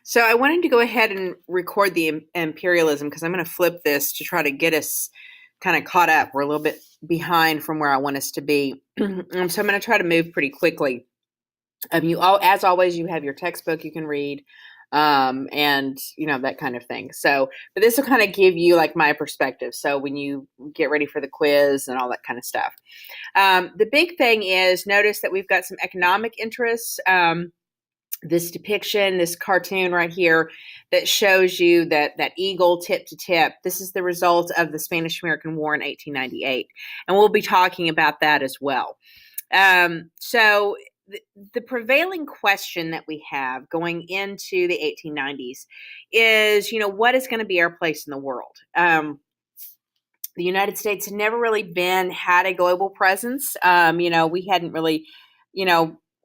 So I wanted to go ahead and record the imperialism because I'm going to flip this to try to get us kind of caught up. We're a little bit behind from where I want us to be. So I'm going to try to move pretty quickly. You all, as always, you have your textbook you can read, and that kind of thing. So, but this will kind of give you like my perspective. So when you get ready for the quiz and all that kind of stuff, the big thing is notice that we've got some economic interests. This depiction, this cartoon right here that shows you that eagle tip to tip. This is the result of the Spanish-American War in 1898, and we'll be talking about that as well. So the prevailing question that we have going into the 1890s is, what is going to be our place in the world? The United States had never really had a global presence. We hadn't really,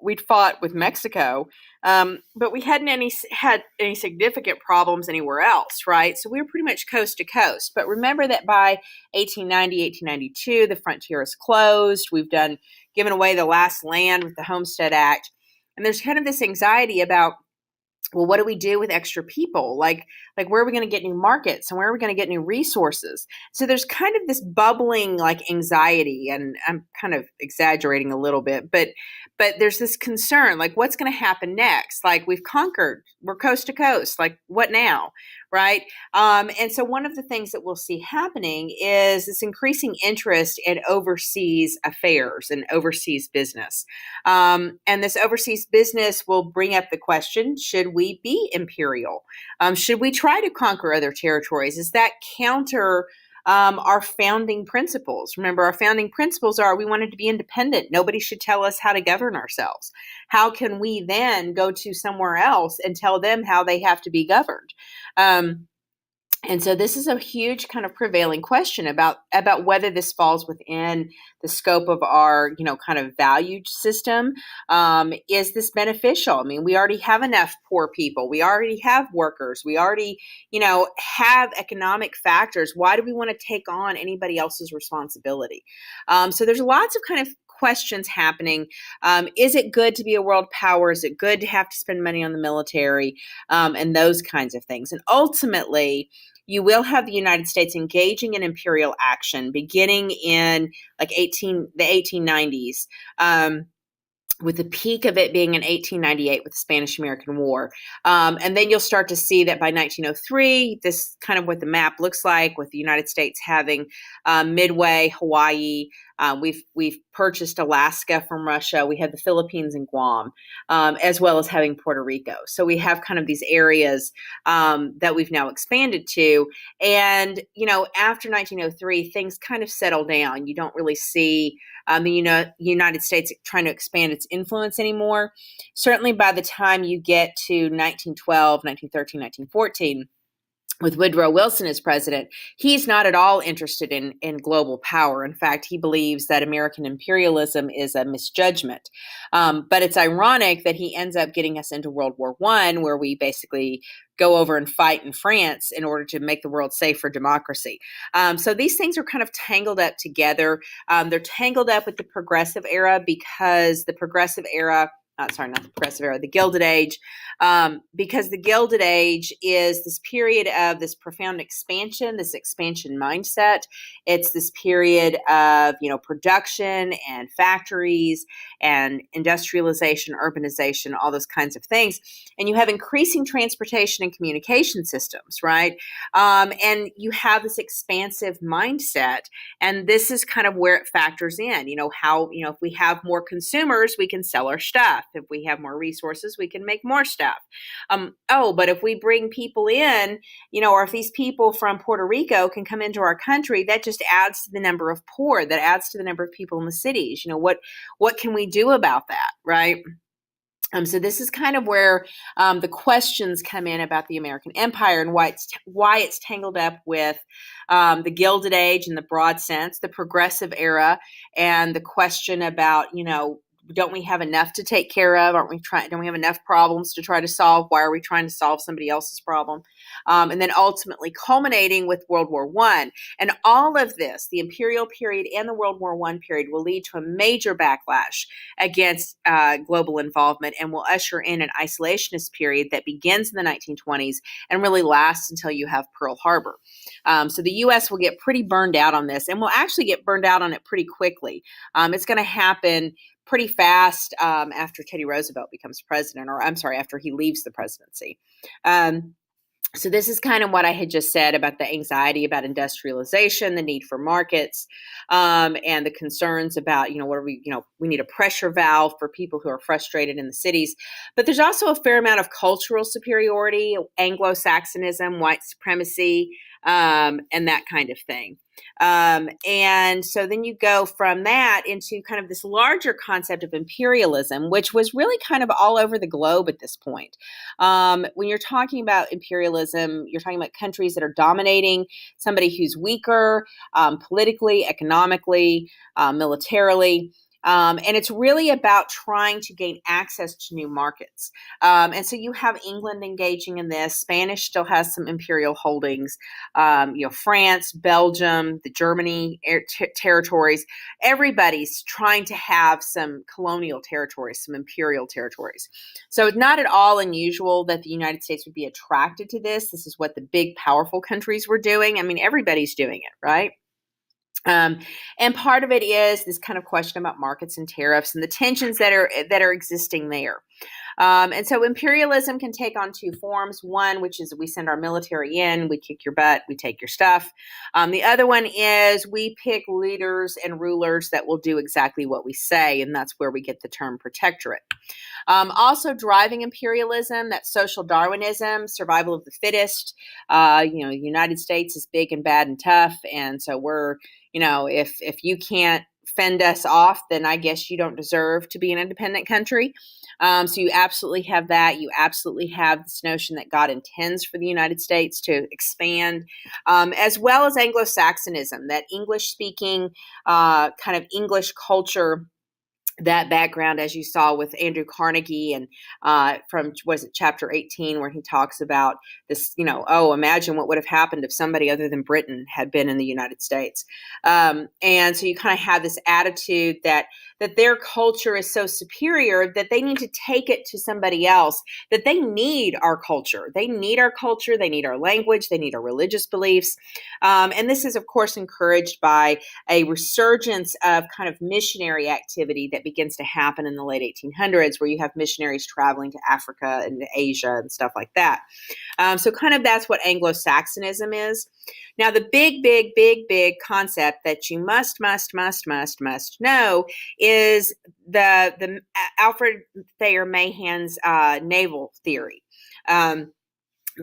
we'd fought with Mexico, but we hadn't had any significant problems anywhere else, right? So we were pretty much coast to coast. But remember that by 1890, 1892, the frontier is closed. We've given away the last land with the Homestead Act. And there's kind of this anxiety about, well, what do we do with extra people? Like where are we going to get new markets and where are we going to get new resources? So there's kind of this bubbling like anxiety, and I'm kind of exaggerating a little bit, but there's this concern, like what's going to happen next? Like we've conquered, we're coast to coast, like what now, right? And so one of the things that we'll see happening is this increasing interest in overseas affairs and overseas business. And this overseas business will bring up the question, should we be imperial? Should we try to conquer other territories? Is that counter our founding principles? Remember, our founding principles are we wanted to be independent. Nobody should tell us how to govern ourselves. How can we then go to somewhere else and tell them how they have to be governed? And so this is a huge kind of prevailing question about whether this falls within the scope of our, kind of value system. Is this beneficial? I mean, we already have enough poor people. We already have workers. We already, have economic factors. Why do we want to take on anybody else's responsibility? So there's lots of kind of questions happening. Is it good to be a world power? Is it good to have to spend money on the military? And those kinds of things. And ultimately, you will have the United States engaging in imperial action beginning in like the 1890s. With the peak of it being in 1898 with the Spanish-American War. And then you'll start to see that by 1903, this kind of what the map looks like, with the United States having Midway, Hawaii. We've purchased Alaska from Russia. We have the Philippines and Guam, as well as having Puerto Rico. So we have kind of these areas that we've now expanded to. And, after 1903, things kind of settle down. You don't really see the United States trying to expand its influence anymore. Certainly by the time you get to 1912, 1913, 1914, with Woodrow Wilson as president, he's not at all interested in global power. In fact, he believes that American imperialism is a misjudgment. But it's ironic that he ends up getting us into World War I, where we basically go over and fight in France in order to make the world safe for democracy. So these things are kind of tangled up together. They're tangled up with the progressive era because the progressive era not the progressive era, the Gilded Age, because the Gilded Age is this period of this profound expansion, this expansion mindset. It's this period of, production and factories and industrialization, urbanization, all those kinds of things. And you have increasing transportation and communication systems, right? And you have this expansive mindset. And this is kind of where it factors in, if we have more consumers, we can sell our stuff. If we have more resources, we can make more stuff. But if we bring people in, or if these people from Puerto Rico can come into our country, that just adds to the number of poor, that adds to the number of people in the cities. What can we do about that, right? So this is kind of where the questions come in about the American Empire and why it's tangled up with the Gilded Age in the broad sense, the progressive era, and the question about, don't we have enough to take care of? Don't we have enough problems to try to solve? Why are we trying to solve somebody else's problem? And then ultimately culminating with World War I. And all of this, the imperial period and the World War I period, will lead to a major backlash against global involvement and will usher in an isolationist period that begins in the 1920s and really lasts until you have Pearl Harbor. So the U.S. will get pretty burned out on this, and will actually get burned out on it pretty quickly. It's going to happen pretty fast after Teddy Roosevelt becomes president, or I'm sorry, after he leaves the presidency. So this is kind of what I had just said about the anxiety about industrialization, the need for markets, and the concerns about, we need a pressure valve for people who are frustrated in the cities. But there's also a fair amount of cultural superiority, Anglo-Saxonism, white supremacy, and that kind of thing. And so then you go from that into kind of this larger concept of imperialism, which was really kind of all over the globe at this point. When you're talking about imperialism, you're talking about countries that are dominating somebody who's weaker, politically, economically, militarily. And it's really about trying to gain access to new markets. And so you have England engaging in this. Spanish still has some imperial holdings. France, Belgium, the Germany territories. Everybody's trying to have some colonial territories, some imperial territories. So it's not at all unusual that the United States would be attracted to this. This is what the big, powerful countries were doing. I mean, everybody's doing it, right? And part of it is this kind of question about markets and tariffs and the tensions that are existing there. And so imperialism can take on two forms. One, which is we send our military in, we kick your butt, we take your stuff. The other one is we pick leaders and rulers that will do exactly what we say, and that's where we get the term protectorate. Also driving imperialism, that social Darwinism, survival of the fittest. The United States is big and bad and tough, and so we're, if you can't fend us off, then I guess you don't deserve to be an independent country. So you absolutely have that. You absolutely have this notion that God intends for the United States to expand, as well as Anglo-Saxonism, that English-speaking kind of English culture. That background, as you saw with Andrew Carnegie and from, was it chapter 18, where he talks about this, imagine what would have happened if somebody other than Britain had been in the United States. And so you kind of have this attitude that their culture is so superior that they need to take it to somebody else, that they need our culture. They need our culture. They need our language. They need our religious beliefs. And this is, of course, encouraged by a resurgence of kind of missionary activity that begins to happen in the late 1800s, where you have missionaries traveling to Africa and Asia and stuff like that. So kind of that's what Anglo-Saxonism is. Now, the big concept that you must know is the Alfred Thayer Mahan's naval theory.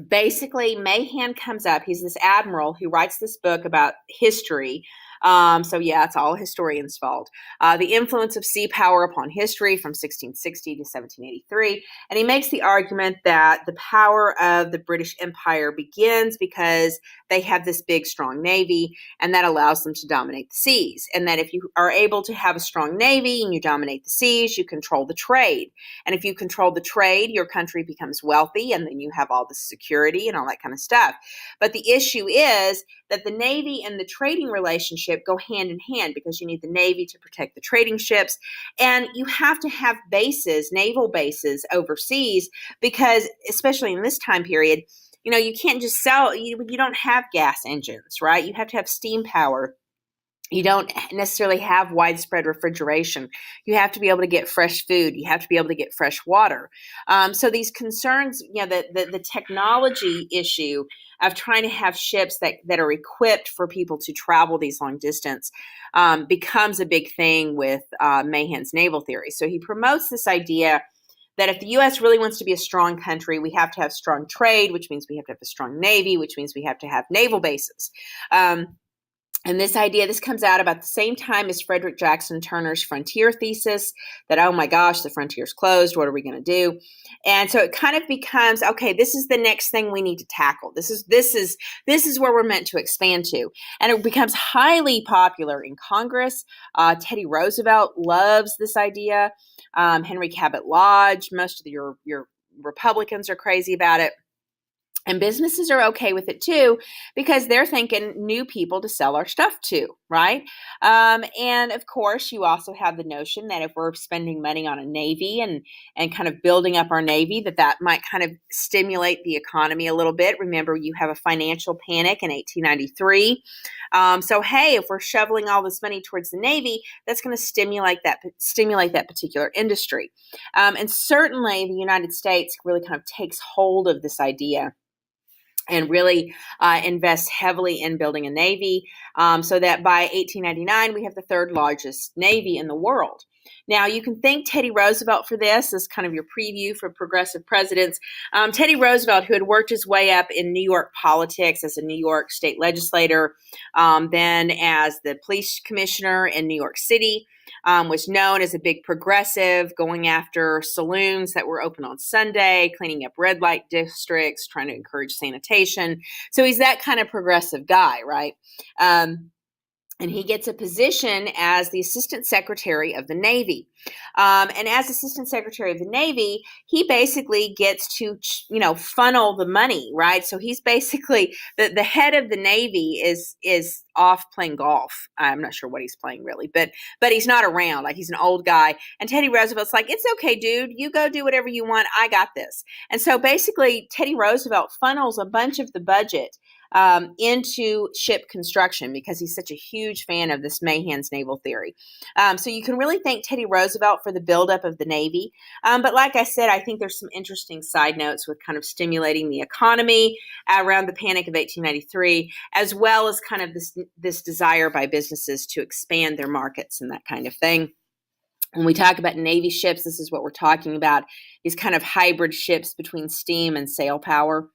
Basically, Mahan comes up. He's this admiral who writes this book about history. So yeah, it's all historians' fault. The influence of sea power upon history from 1660 to 1783. And he makes the argument that the power of the British Empire begins because they have this big, strong navy, and that allows them to dominate the seas. And that if you are able to have a strong navy and you dominate the seas, you control the trade. And if you control the trade, your country becomes wealthy, and then you have all the security and all that kind of stuff. But the issue is that the Navy and the trading relationship go hand in hand, because you need the Navy to protect the trading ships, and you have to have bases, naval bases overseas, because especially in this time period, you can't just you don't have gas engines, right? You have to have steam power. You don't necessarily have widespread refrigeration. You have to be able to get fresh food. You have to be able to get fresh water. So these concerns, the technology issue of trying to have ships that are equipped for people to travel these long distance becomes a big thing with Mahan's naval theory. So he promotes this idea that if the U.S. really wants to be a strong country, we have to have strong trade, which means we have to have a strong navy, which means we have to have naval bases. And this comes out about the same time as Frederick Jackson Turner's frontier thesis that, oh my gosh, the frontier's closed. What are we going to do? And so it kind of becomes, okay, this is the next thing we need to tackle. This is where we're meant to expand to. And it becomes highly popular in Congress. Teddy Roosevelt loves this idea. Henry Cabot Lodge, most of your Republicans are crazy about it. And businesses are okay with it too, because they're thinking new people to sell our stuff to, right? And of course, you also have the notion that if we're spending money on a Navy and kind of building up our Navy, that might kind of stimulate the economy a little bit. Remember, you have a financial panic in 1893. So, hey, if we're shoveling all this money towards the Navy, that's going to stimulate that particular industry. And certainly, the United States really kind of takes hold of this idea and really invest heavily in building a Navy, so that by 1899, we have the third largest Navy in the world. Now, you can thank Teddy Roosevelt for this as kind of your preview for progressive presidents. Teddy Roosevelt, who had worked his way up in New York politics as a New York state legislator, then as the police commissioner in New York City, was known as a big progressive, going after saloons that were open on Sunday, cleaning up red light districts, trying to encourage sanitation. So he's that kind of progressive guy, right? And he gets a position as the Assistant Secretary of the Navy. And as Assistant Secretary of the Navy, he basically gets to, funnel the money, right? So he's basically, the head of the Navy is off playing golf. I'm not sure what he's playing really, but he's not around. Like, he's an old guy. And Teddy Roosevelt's like, it's okay, dude. You go do whatever you want. I got this. And so basically, Teddy Roosevelt funnels a bunch of the budget into ship construction because he's such a huge fan of this Mahan's naval theory. So you can really thank Teddy Roosevelt for the buildup of the Navy. But like I said, I think there's some interesting side notes with kind of stimulating the economy around the Panic of 1893, as well as kind of this desire by businesses to expand their markets and that kind of thing. When we talk about Navy ships, this is what we're talking about, these kind of hybrid ships between steam and sail power.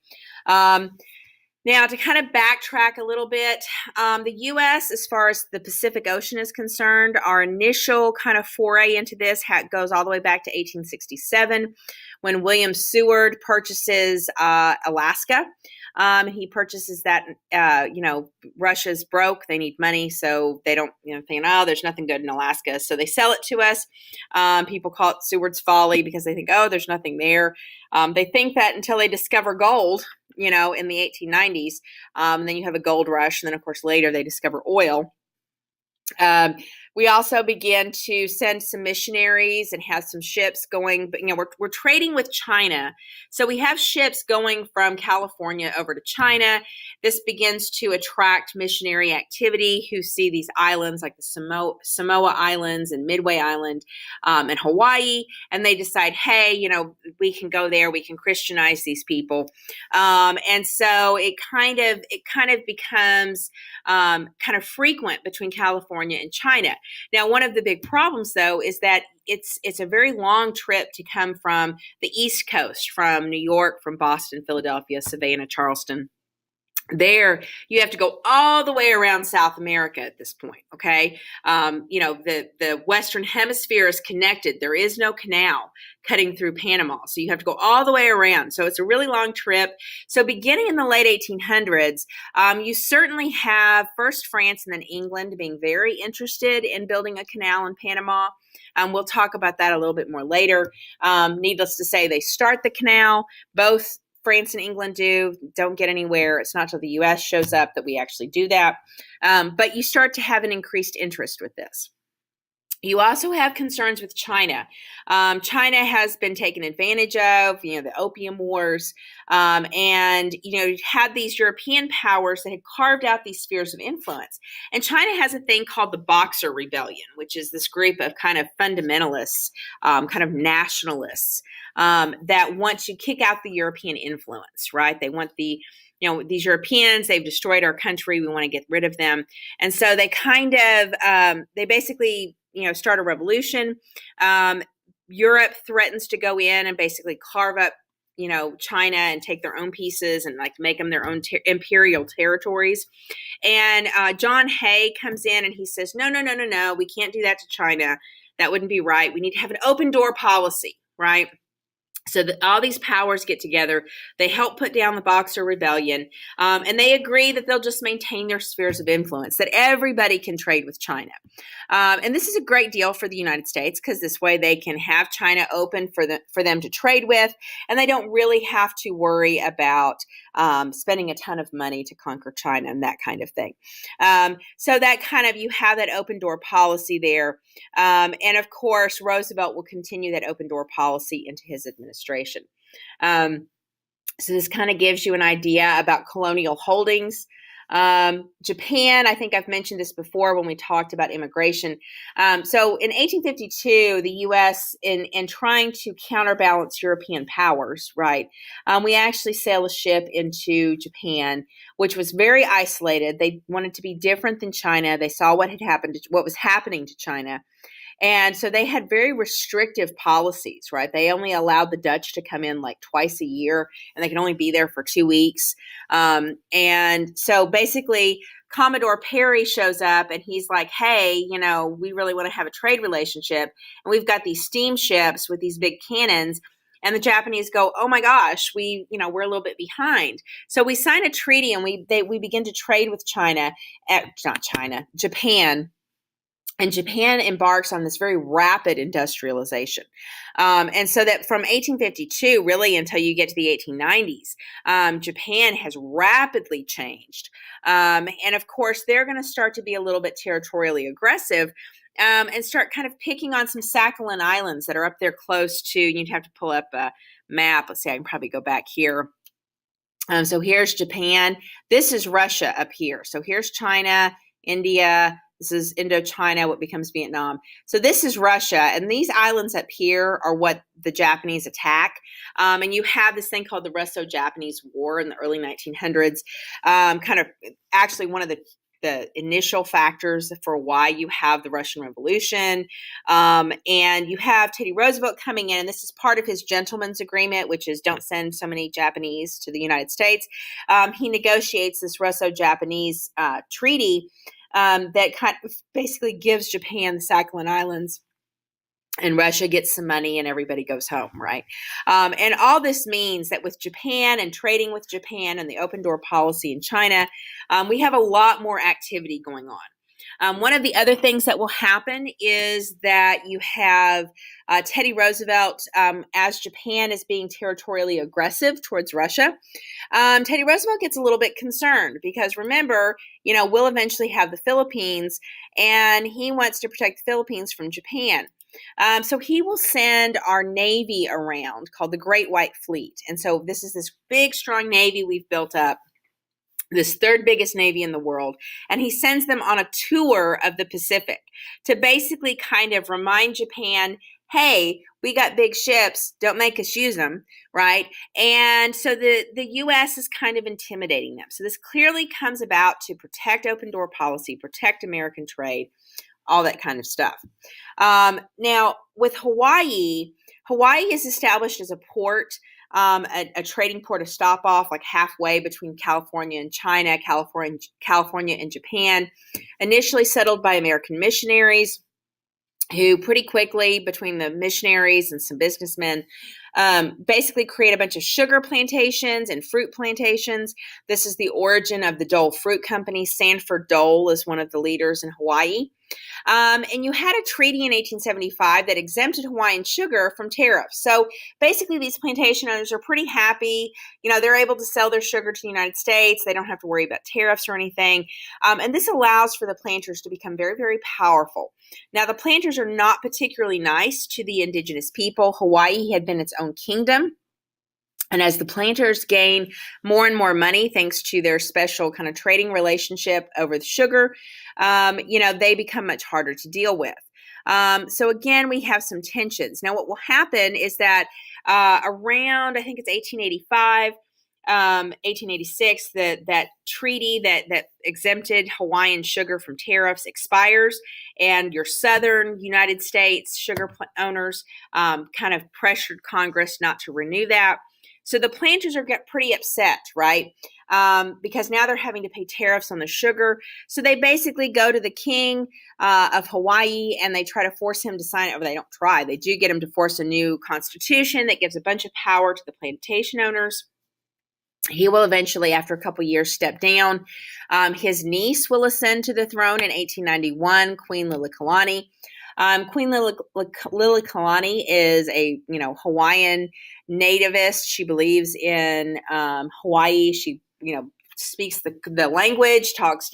Now, to kind of backtrack a little bit, the U.S., as far as the Pacific Ocean is concerned, our initial kind of foray into this goes all the way back to 1867 when William Seward purchases Alaska. He purchases that, Russia's broke. They need money, so they don't, thinking, oh, there's nothing good in Alaska. So they sell it to us. People call it Seward's Folly because they think, oh, there's nothing there. They think that until they discover gold, in the 1890s. And then you have a gold rush. And then, of course, later they discover oil. We also began to send some missionaries and have some ships going, but we're trading with China. So we have ships going from California over to China. This begins to attract missionary activity who see these islands like the Samoa Islands and Midway Island and Hawaii, and they decide, hey, we can go there, we can Christianize these people. And so it kind of becomes kind of frequent between California and China. Now, one of the big problems, though, is that it's a very long trip to come from the East Coast, from New York, from Boston, Philadelphia, Savannah, Charleston. There, you have to go all the way around South America at this point, okay? The Western Hemisphere is connected. There is no canal cutting through Panama, so you have to go all the way around. So it's a really long trip. So beginning in the late 1800s, you certainly have first France and then England being very interested in building a canal in Panama. We'll talk about that a little bit more later. Needless to say, they start the canal. Both France and England don't get anywhere. It's not until the U.S. shows up that we actually do that. But you start to have an increased interest with this. You also have concerns with China. China has been taken advantage of, the Opium Wars, and, you had these European powers that had carved out these spheres of influence. And China has a thing called the Boxer Rebellion, which is this group of kind of fundamentalists, kind of nationalists, that want to kick out the European influence, right? They want these Europeans, they've destroyed our country. We want to get rid of them. And so they they basically, start a revolution. Europe threatens to go in and basically carve up China and take their own pieces and like make them their own imperial territories. And John Hay comes in and he says, no, no, no, no, no, we can't do that to China. That wouldn't be right. We need to have an open door policy, right? So that all these powers get together, they help put down the Boxer Rebellion, and they agree that they'll just maintain their spheres of influence, that everybody can trade with China. And this is a great deal for the United States because this way they can have China open for them to trade with, and they don't really have to worry about spending a ton of money to conquer China and that kind of thing. So that kind of, you have that open door policy there. And of course, Roosevelt will continue that open door policy into his administration. So this kind of gives you an idea about colonial holdings. Japan, I think I've mentioned this before when we talked about immigration. So in 1852, the U.S., in trying to counterbalance European powers, right, we actually sailed a ship into Japan, which was very isolated. They wanted to be different than China. They saw what was happening to China. And so they had very restrictive policies, right? They only allowed the Dutch to come in like twice a year, and they can only be there for 2 weeks. And so basically, Commodore Perry shows up and he's like, hey, we really want to have a trade relationship. And we've got these steamships with these big cannons. And the Japanese go, oh my gosh, we're a little bit behind. So we sign a treaty and we begin to trade with Japan. And Japan embarks on this very rapid industrialization. And so that from 1852, really until you get to the 1890s, Japan has rapidly changed. And of course, they're going to start to be a little bit territorially aggressive and start kind of picking on some Sakhalin Islands that are up there close to, you'd have to pull up a map. Let's see, I can probably go back here. So here's Japan. This is Russia up here. So here's China, India. This is Indochina, what becomes Vietnam. So this is Russia, and these islands up here are what the Japanese attack. And you have this thing called the Russo-Japanese War in the early 1900s, kind of actually one of the initial factors for why you have the Russian Revolution. And you have Teddy Roosevelt coming in, and this is part of his gentleman's agreement, which is don't send so many Japanese to the United States. He negotiates this Russo-Japanese treaty that kind of basically gives Japan the Sakhalin Islands, and Russia gets some money and everybody goes home, right? And all this means that with Japan and trading with Japan and the open door policy in China, we have a lot more activity going on. One of the other things that will happen is that you have Teddy Roosevelt, as Japan is being territorially aggressive towards Russia. Teddy Roosevelt gets a little bit concerned because remember, we'll eventually have the Philippines, and he wants to protect the Philippines from Japan. So he will send our Navy around called the Great White Fleet. And so this is this big, strong Navy we've built up, this third biggest Navy in the world. And he sends them on a tour of the Pacific to basically kind of remind Japan, hey, we got big ships, don't make us use them, right? And so the U.S. is kind of intimidating them. So this clearly comes about to protect open door policy, protect American trade, all that kind of stuff. Now, with Hawaii is established as a port, a trading port, a stop off like halfway between California and China, California and Japan, initially settled by American missionaries who pretty quickly, between the missionaries and some businessmen, basically create a bunch of sugar plantations and fruit plantations. This is the origin of the Dole Fruit Company. Sanford Dole is one of the leaders in Hawaii. And you had a treaty in 1875 that exempted Hawaiian sugar from tariffs. So basically these plantation owners are pretty happy. They're able to sell their sugar to the United States. They don't have to worry about tariffs or anything. And this allows for the planters to become very, very powerful. Now, the planters are not particularly nice to the indigenous people. Hawaii had been its own kingdom. And as the planters gain more and more money, thanks to their special kind of trading relationship over the sugar, they become much harder to deal with. So again, we have some tensions. Now, what will happen is that around, I think it's 1885, 1886, that treaty that exempted Hawaiian sugar from tariffs expires, and your southern United States sugar owners kind of pressured Congress not to renew that. So the planters get pretty upset, right? Because now they're having to pay tariffs on the sugar. So they basically go to the king of Hawaii and they try to force him to sign it. Or they don't try. They do get him to force a new constitution that gives a bunch of power to the plantation owners. He will eventually, after a couple years, step down. His niece will ascend to the throne in 1891, Queen Liliuokalani. Queen Liliuokalani is a Hawaiian nativist. She believes in Hawaii. She speaks the language, talks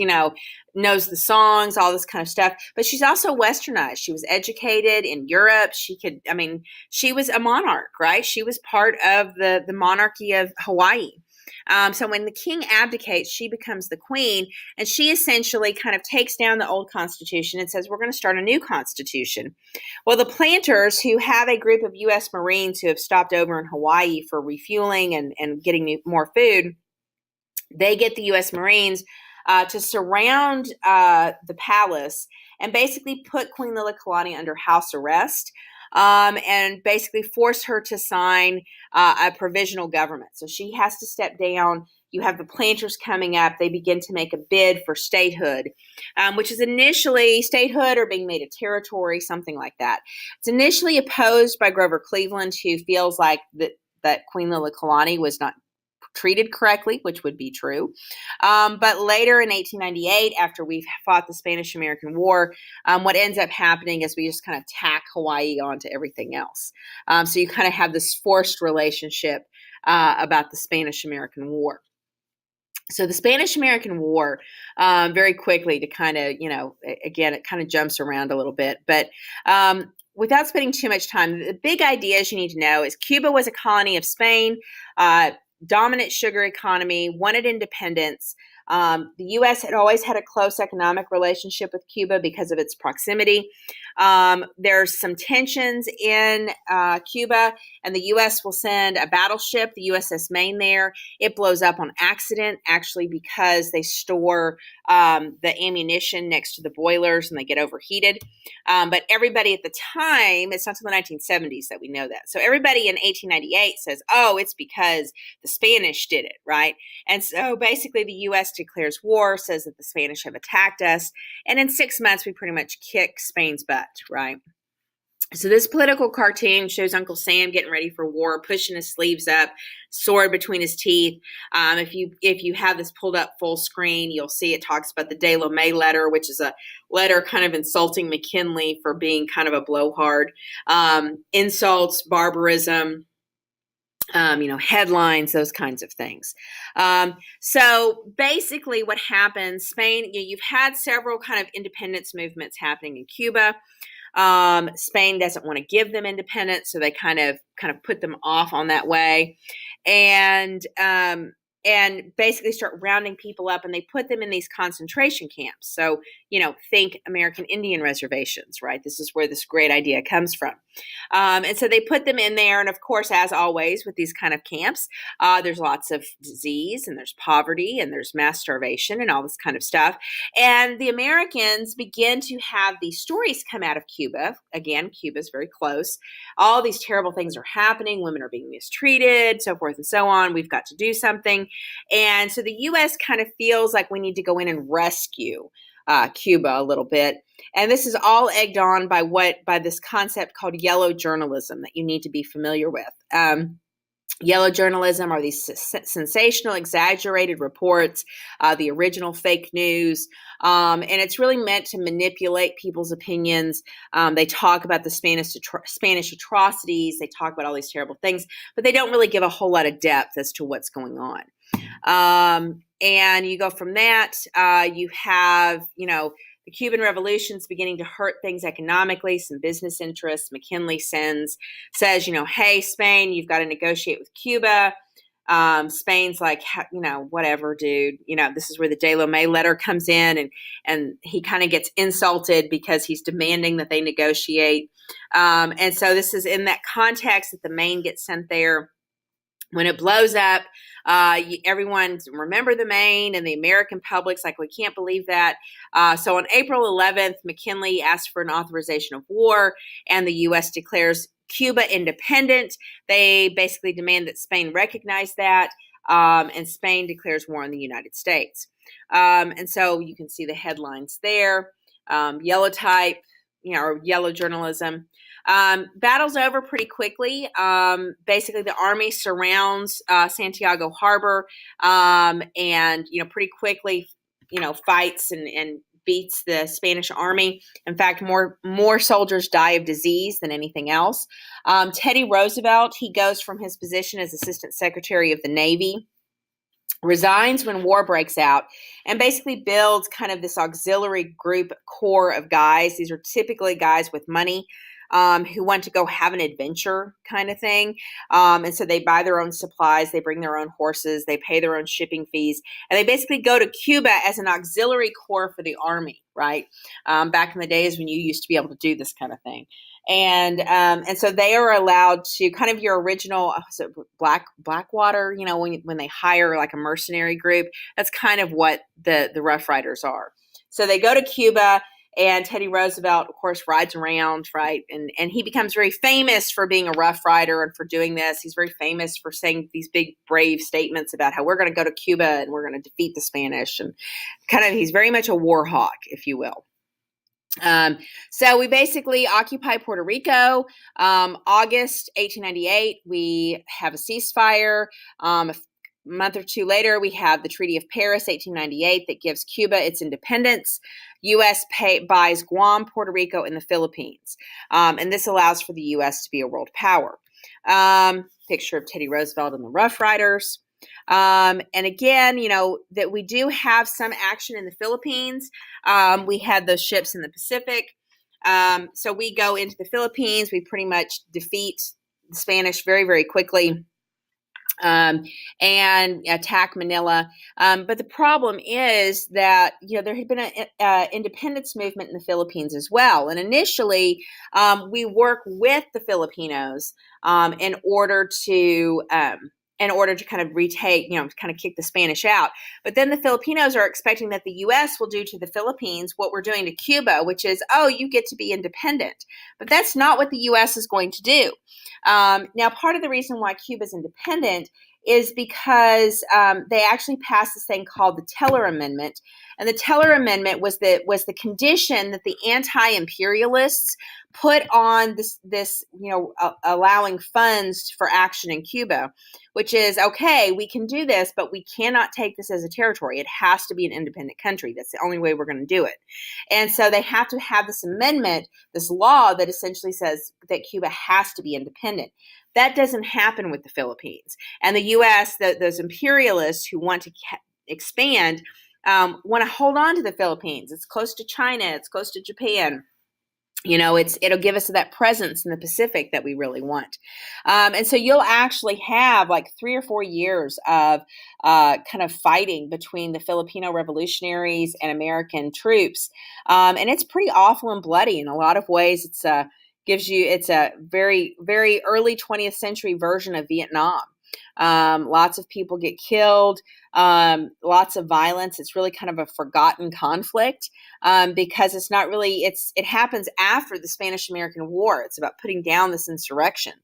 knows the songs, all this kind of stuff. But she's also westernized. She was educated in Europe. She was a monarch, right? She was part of the monarchy of Hawaii. So when the king abdicates, she becomes the queen, and she essentially kind of takes down the old constitution and says, we're going to start a new constitution. Well, the planters, who have a group of U.S. Marines who have stopped over in Hawaii for refueling and getting more food, they get the U.S. Marines to surround the palace and basically put Queen Liliuokalani under house arrest. And basically force her to sign a provisional government. So she has to step down. You have the planters coming up. They begin to make a bid for statehood, which is initially statehood or being made a territory, something like that. It's initially opposed by Grover Cleveland, who feels like that Queen Liliuokalani was not treated correctly, which would be true. But later in 1898, after we've fought the Spanish-American War, what ends up happening is we just kind of tack Hawaii onto everything else. So you kind of have this forced relationship about the Spanish-American War. So the Spanish-American War, very quickly to kind of, again, it kind of jumps around a little bit, but without spending too much time, the big ideas you need to know is Cuba was a colony of Spain, dominant sugar economy, wanted independence. The U.S. had always had a close economic relationship with Cuba because of its proximity. There's some tensions in Cuba, and the U.S. will send a battleship, the USS Maine there. It blows up on accident, actually, because they store the ammunition next to the boilers and they get overheated. But everybody at the time, it's not until the 1970s that we know that. So everybody in 1898 says, oh, it's because the Spanish did it, right? And so basically the U.S. declares war, says that the Spanish have attacked us. And in 6 months, we pretty much kick Spain's butt, right? So this political cartoon shows Uncle Sam getting ready for war, pushing his sleeves up, sword between his teeth. If you have this pulled up full screen, you'll see it talks about the De La May letter, which is a letter kind of insulting McKinley for being kind of a blowhard. Insults, barbarism, headlines, those kinds of things. So basically what happens, Spain, you've had several kind of independence movements happening in Cuba. Spain doesn't want to give them independence, so they kind of put them off on that way, and basically start rounding people up, and they put them in these concentration camps. So, think American Indian reservations, right? This is where this great idea comes from. And so they put them in there, and of course, as always with these kind of camps, there's lots of disease, and there's poverty, and there's mass starvation, and all this kind of stuff. And the Americans begin to have these stories come out of Cuba. Again, Cuba's very close. All these terrible things are happening. Women are being mistreated, so forth and so on. We've got to do something. And so the U.S. kind of feels like we need to go in and rescue Cuba a little bit. And this is all egged on by this concept called yellow journalism that you need to be familiar with. Yellow journalism are these sensational, exaggerated reports, the original fake news, and it's really meant to manipulate people's opinions. They talk about the Spanish atrocities, they talk about all these terrible things, but they don't really give a whole lot of depth as to what's going on. And you go from that, you have, the Cuban Revolution's beginning to hurt things economically, some business interests. McKinley says, hey, Spain, you've got to negotiate with Cuba. Spain's like, whatever, dude. This is where the De La May letter comes in, and he kind of gets insulted because he's demanding that they negotiate. And so this is in that context that the Maine gets sent there. When it blows up, everyone remember the Maine, and the American public's like, we can't believe that. So on April 11th, McKinley asked for an authorization of war, and the U.S. declares Cuba independent. They basically demand that Spain recognize that, and Spain declares war on the United States. And so you can see the headlines there. Yellow type, or yellow journalism. Battle's over pretty quickly. Basically, the army surrounds Santiago Harbor, and pretty quickly, fights and beats the Spanish army. In fact, more soldiers die of disease than anything else. Teddy Roosevelt, he goes from his position as Assistant Secretary of the Navy, resigns when war breaks out, and basically builds kind of this auxiliary group core of guys. These are typically guys with money, who want to go have an adventure kind of thing. And so they buy their own supplies, they bring their own horses, they pay their own shipping fees, and they basically go to Cuba as an auxiliary corps for the army, right? Back in the days when you used to be able to do this kind of thing. And so they are allowed to kind of your original Blackwater, when they hire like a mercenary group, that's kind of what the Rough Riders are. So they go to Cuba, and Teddy Roosevelt, of course, rides around, right? And he becomes very famous for being a Rough Rider and for doing this. He's very famous for saying these big, brave statements about how we're going to go to Cuba and we're going to defeat the Spanish. And he's very much a war hawk, if you will. So we basically occupy Puerto Rico. August 1898, we have a ceasefire. A month or two later, we have the Treaty of Paris, 1898, that gives Cuba its independence. U.S. buys Guam, Puerto Rico, and the Philippines. And this allows for the U.S. to be a world power. Picture of Teddy Roosevelt and the Rough Riders. And again, that we do have some action in the Philippines. We had those ships in the Pacific. So we go into the Philippines. We pretty much defeat the Spanish very, very quickly. And attack Manila. But the problem is that, there had been an independence movement in the Philippines as well. And initially, we work with the Filipinos in order to kind of retake, kind of kick the Spanish out. But then the Filipinos are expecting that the U.S. will do to the Philippines what we're doing to Cuba, which is, you get to be independent. But that's not what the U.S. is going to do. Now, part of the reason why Cuba's independent is because they actually passed this thing called the Teller Amendment. And the Teller Amendment was the condition that the anti-imperialists put on this allowing funds for action in Cuba, which is, okay, we can do this, but we cannot take this as a territory. It has to be an independent country. That's the only way we're going to do it. And so they have to have this amendment, this law that essentially says that Cuba has to be independent. That doesn't happen with the Philippines. And the U.S., those imperialists who want to expand, want to hold on to the Philippines. It's close to China. It's close to Japan. It'll give us that presence in the Pacific that we really want. And so you'll actually have like 3 or 4 years of kind of fighting between the Filipino revolutionaries and American troops. And it's pretty awful and bloody in a lot of ways. It's a very, very early 20th century version of Vietnam. Lots of people get killed, lots of violence. It's really kind of a forgotten conflict, because it's not really, it happens after the Spanish-American War. It's about putting down this insurrection.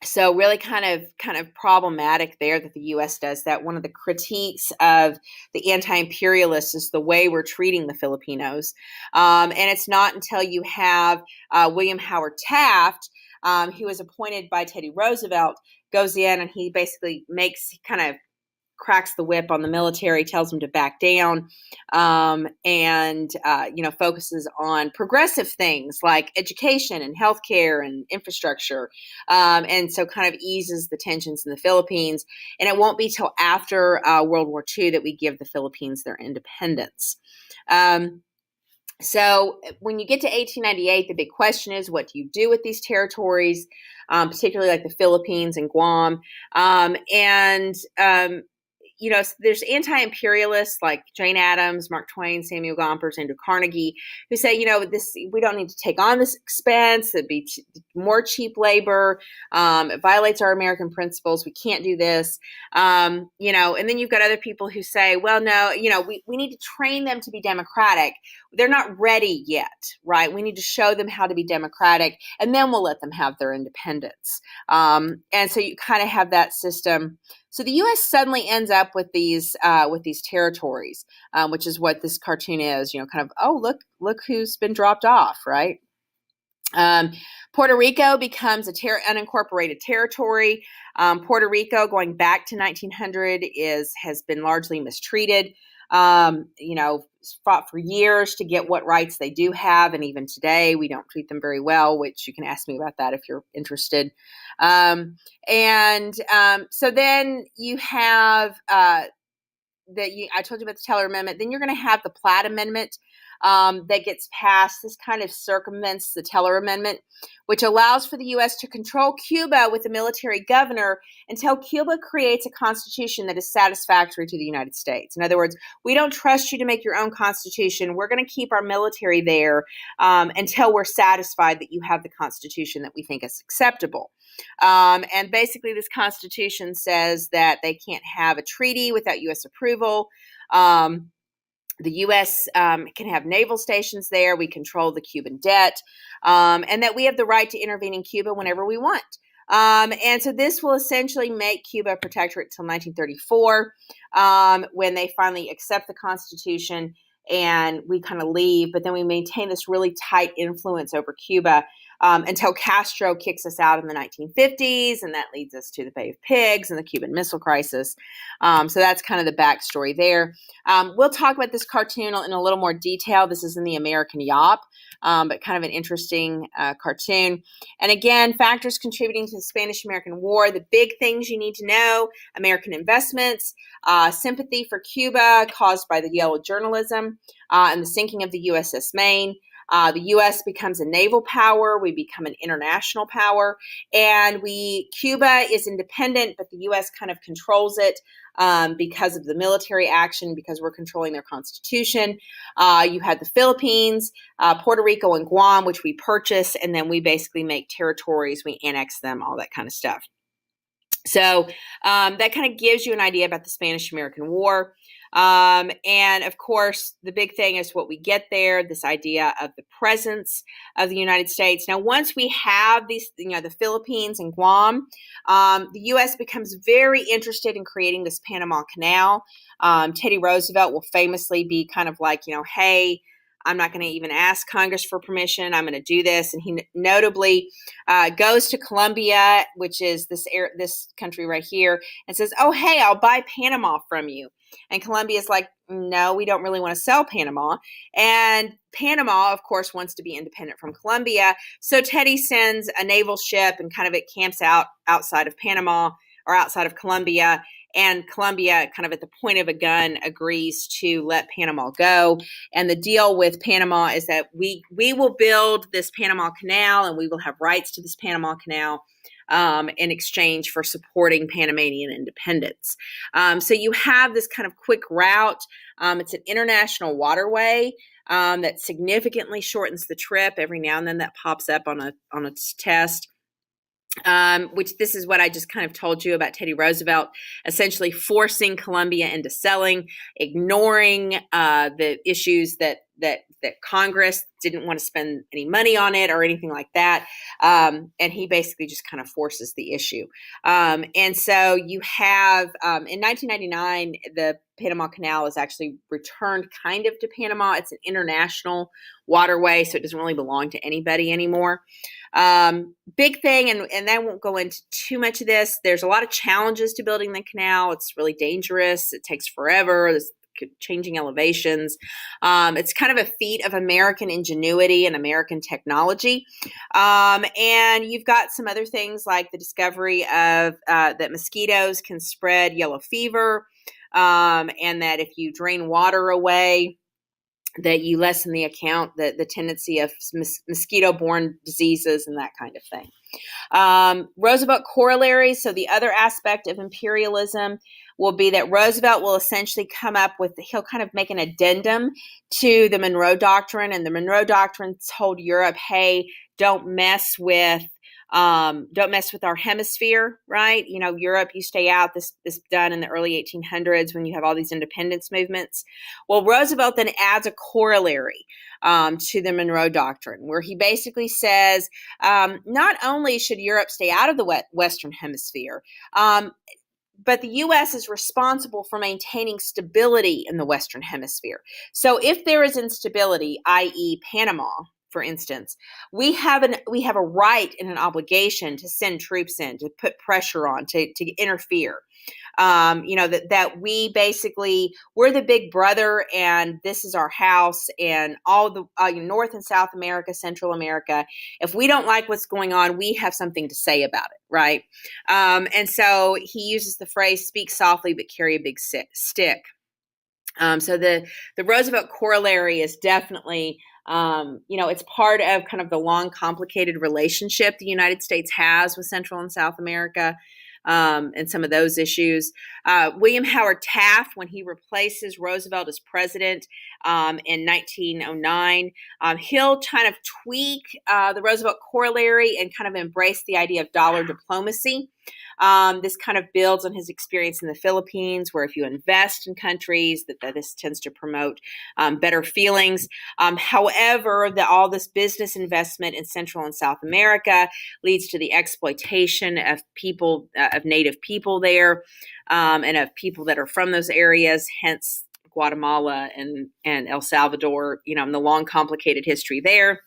So really kind of problematic there that the U.S. does that. One of the critiques of the anti-imperialists is the way we're treating the Filipinos. And it's not until you have William Howard Taft, who was appointed by Teddy Roosevelt, goes in and he basically cracks the whip on the military, tells them to back down, and focuses on progressive things like education and healthcare and infrastructure, and so kind of eases the tensions in the Philippines. And it won't be till after World War II that we give the Philippines their independence. So when you get to 1898, the big question is, what do you do with these territories, particularly like the Philippines and Guam? there's anti-imperialists like Jane Addams, Mark Twain, Samuel Gompers, Andrew Carnegie, who say, we don't need to take on this expense. It'd be more cheap labor. It violates our American principles. We can't do this. And then you've got other people who say, well, no, we need to train them to be democratic. They're not ready yet, right? We need to show them how to be democratic, and then we'll let them have their independence. And so you kind of have that system. So the U.S. suddenly ends up with these territories, which is what this cartoon is. Kind of, oh, look who's been dropped off, right? Puerto Rico becomes unincorporated territory. Puerto Rico, going back to 1900, has been largely mistreated. Fought for years to get what rights they do have, and even today we don't treat them very well, which you can ask me about that if you're interested. So then you have I told you about the Teller Amendment. Then you're going to have the Platt Amendment that gets passed. This kind of circumvents the Teller Amendment, which allows for the U.S. to control Cuba with a military governor until Cuba creates a constitution that is satisfactory to the United States. In other words, we don't trust you to make your own constitution. We're going to keep our military there until we're satisfied that you have the constitution that we think is acceptable. And basically, this constitution says that they can't have a treaty without U.S. approval. The U.S. Can have naval stations there. We control the Cuban debt, and that we have the right to intervene in Cuba whenever we want. And so this will essentially make Cuba a protectorate until 1934, when they finally accept the Constitution and we kind of leave. But then we maintain this really tight influence over Cuba until Castro kicks us out in the 1950s, and that leads us to the Bay of Pigs and the Cuban Missile Crisis. So that's kind of the backstory there. We'll talk about this cartoon in a little more detail. This is in the American Yop, but kind of an interesting cartoon. And again, factors contributing to the Spanish-American War, the big things you need to know: American investments, sympathy for Cuba caused by the yellow journalism, and the sinking of the USS Maine. The U.S. becomes a naval power. We become an international power, and Cuba is independent, but the U.S. kind of controls it because of the military action, because we're controlling their constitution. You had the Philippines, Puerto Rico, and Guam, which we purchase, and then we basically make territories. We annex them, all that kind of stuff. So that kind of gives you an idea about the Spanish-American War. And of course, the big thing is what we get there, this idea of the presence of the United States. Now, once we have these, the Philippines and Guam, the U.S. becomes very interested in creating this Panama Canal. Teddy Roosevelt will famously be kind of like, hey, I'm not going to even ask Congress for permission. I'm going to do this. And he notably goes to Colombia, which is this country right here, and says, oh, hey, I'll buy Panama from you. And Colombia is like, no, we don't really want to sell Panama. And Panama, of course, wants to be independent from Colombia. So Teddy sends a naval ship, and kind of it camps out outside of Panama or outside of Colombia. And Colombia, kind of at the point of a gun, agrees to let Panama go. And the deal with Panama is that we will build this Panama Canal, and we will have rights to this Panama Canal in exchange for supporting Panamanian independence. So you have this kind of quick route. It's an international waterway that significantly shortens the trip. Every now and then that pops up on a test. Which this is what I just kind of told you about Teddy Roosevelt essentially forcing Colombia into selling, ignoring the issues that Congress didn't want to spend any money on it or anything like that. And he basically just kind of forces the issue. And so you have, in 1999, the Panama Canal is actually returned kind of to Panama. It's an international waterway, so it doesn't really belong to anybody anymore. Big thing, and I won't go into too much of this. There's a lot of challenges to building the canal. It's really dangerous. It takes forever. There's changing elevations. It's kind of a feat of American ingenuity and American technology. And you've got some other things like the discovery of that mosquitoes can spread yellow fever, and that if you drain water away, that you lessen the the tendency of mosquito-borne diseases and that kind of thing. Roosevelt corollary. So the other aspect of imperialism will be that Roosevelt will essentially come up with, he'll kind of make an addendum to the Monroe Doctrine. And the Monroe Doctrine told Europe, hey, don't mess with our hemisphere, right? You know, Europe, you stay out. This done in the early 1800s when you have all these independence movements. Well, Roosevelt then adds a corollary to the Monroe Doctrine, where he basically says not only should Europe stay out of the Western Hemisphere, but the U.S. is responsible for maintaining stability in the Western Hemisphere. So if there is instability, i.e. Panama, for instance, we have a right and an obligation to send troops in, to put pressure on, to interfere. That we basically, we're the big brother and this is our house, and all the North and South America, Central America, if we don't like what's going on, we have something to say about it, right? And so he uses the phrase, speak softly but carry a big stick. So the Roosevelt corollary is definitely, it's part of kind of the long, complicated relationship the United States has with Central and South America. And some of those issues. William Howard Taft, when he replaces Roosevelt as president in 1909, he'll kind of tweak the Roosevelt corollary and kind of embrace the idea of dollar diplomacy. This kind of builds on his experience in the Philippines, where if you invest in countries, that this tends to promote better feelings. However, all this business investment in Central and South America leads to the exploitation of people, of native people there, and of people that are from those areas, hence Guatemala and El Salvador, and the long, complicated history there.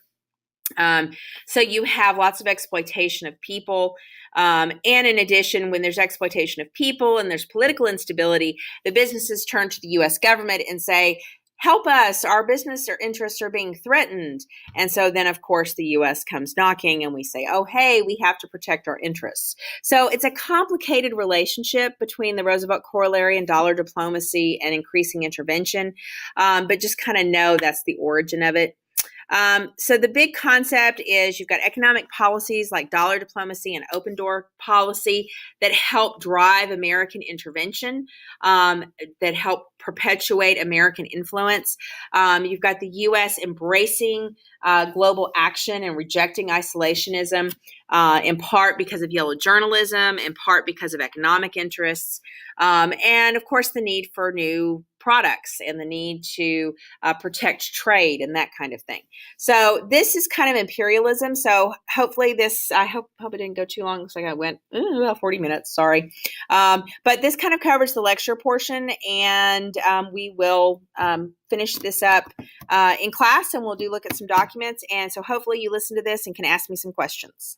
So you have lots of exploitation of people. And in addition, when there's exploitation of people and there's political instability, the businesses turn to the U.S. government and say, help us, our business or interests are being threatened. And so then, of course, the U.S. comes knocking and we say, oh, hey, we have to protect our interests. So it's a complicated relationship between the Roosevelt corollary and dollar diplomacy and increasing intervention. But just kind of know that's the origin of it. So the big concept is you've got economic policies like dollar diplomacy and open door policy that help drive American intervention, that help perpetuate American influence. You've got the U.S. embracing global action and rejecting isolationism, in part because of yellow journalism, in part because of economic interests, and of course the need for new products and the need to protect trade and that kind of thing. So this is kind of imperialism. So hopefully I hope it didn't go too long. Looks like I went about 40 minutes, sorry. But this kind of covers the lecture portion, and we will finish this up in class, and we'll look at some documents. And so hopefully you listen to this and can ask me some questions.